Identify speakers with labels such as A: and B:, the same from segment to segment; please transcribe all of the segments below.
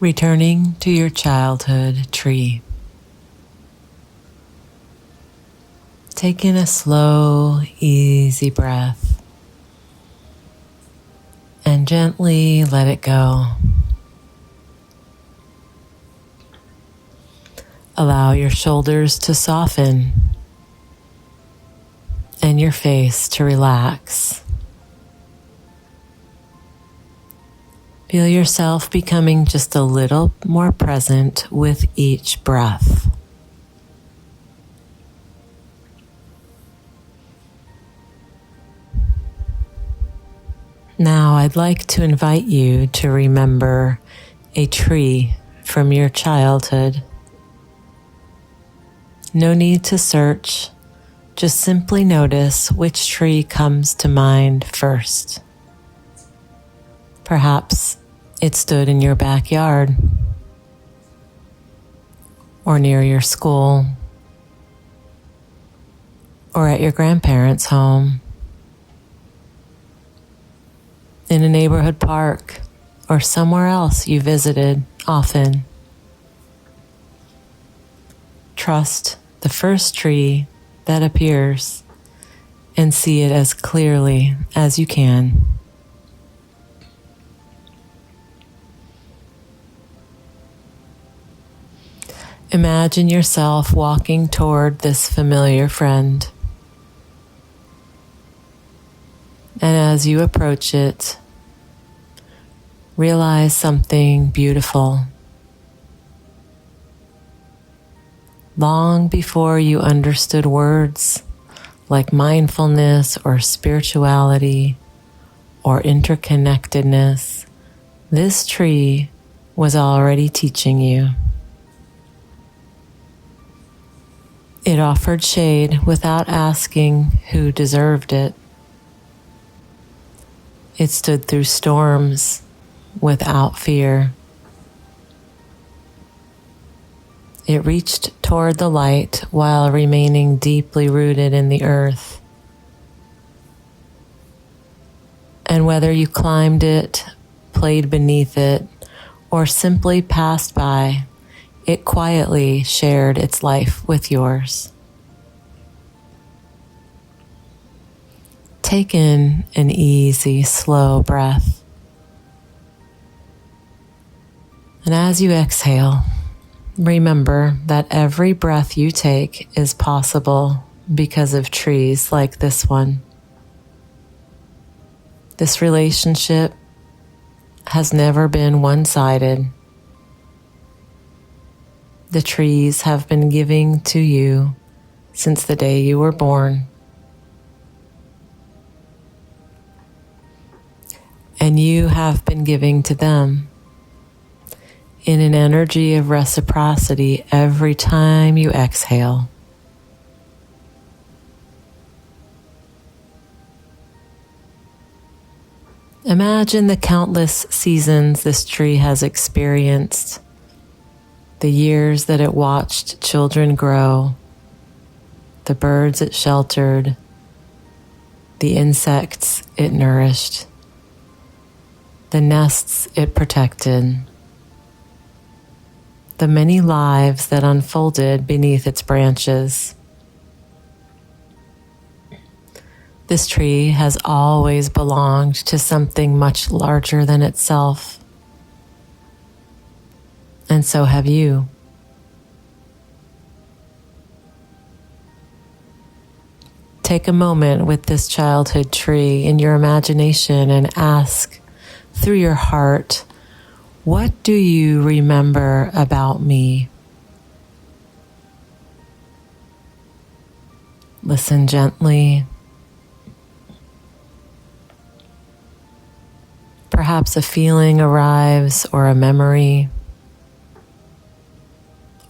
A: Returning to your childhood tree. Take in a slow, easy breath and gently let it go. Allow your shoulders to soften and your face to relax. Feel yourself becoming just a little more present with each breath. Now I'd like to invite you to remember a tree from your childhood. No need to search, just simply notice which tree comes to mind first. Perhaps it stood in your backyard or near your school or at your grandparents' home, in a neighborhood park, or somewhere else you visited often. Trust the first tree that appears and see it as clearly as you can. Imagine yourself walking toward this familiar friend. And as you approach it, realize something beautiful. Long before you understood words like mindfulness or spirituality or interconnectedness, this tree was already teaching you. It offered shade without asking who deserved it. It stood through storms without fear. It reached toward the light while remaining deeply rooted in the earth. And whether you climbed it, played beneath it, or simply passed by, it quietly shared its life with yours. Take in an easy, slow breath. And as you exhale, remember that every breath you take is possible because of trees like this one. This relationship has never been one-sided. The trees have been giving to you since the day you were born. And you have been giving to them in an energy of reciprocity every time you exhale. Imagine the countless seasons this tree has experienced, the years that it watched children grow, the birds it sheltered, the insects it nourished, the nests it protected, the many lives that unfolded beneath its branches. This tree has always belonged to something much larger than itself. And so have you. Take a moment with this childhood tree in your imagination and ask through your heart, what do you remember about me? Listen gently. Perhaps a feeling arrives or a memory,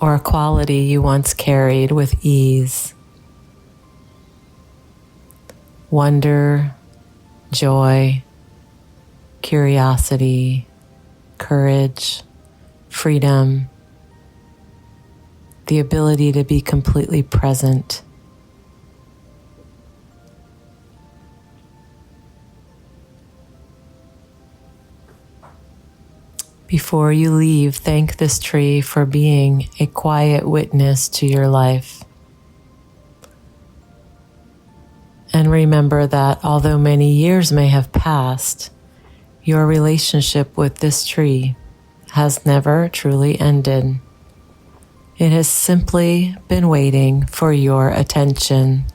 A: or a quality you once carried with ease. Wonder, joy, curiosity, courage, freedom, the ability to be completely present. Before you leave, thank this tree for being a quiet witness to your life. And remember that although many years may have passed, your relationship with this tree has never truly ended. It has simply been waiting for your attention.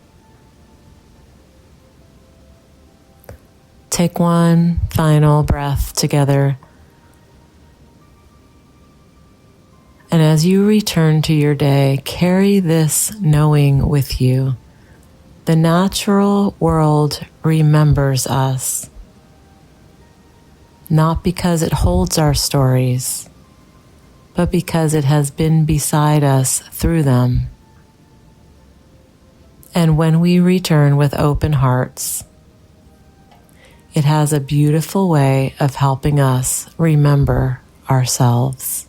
A: Take one final breath together. And as you return to your day, carry this knowing with you. The natural world remembers us, not because it holds our stories, but because it has been beside us through them. And when we return with open hearts, it has a beautiful way of helping us remember ourselves.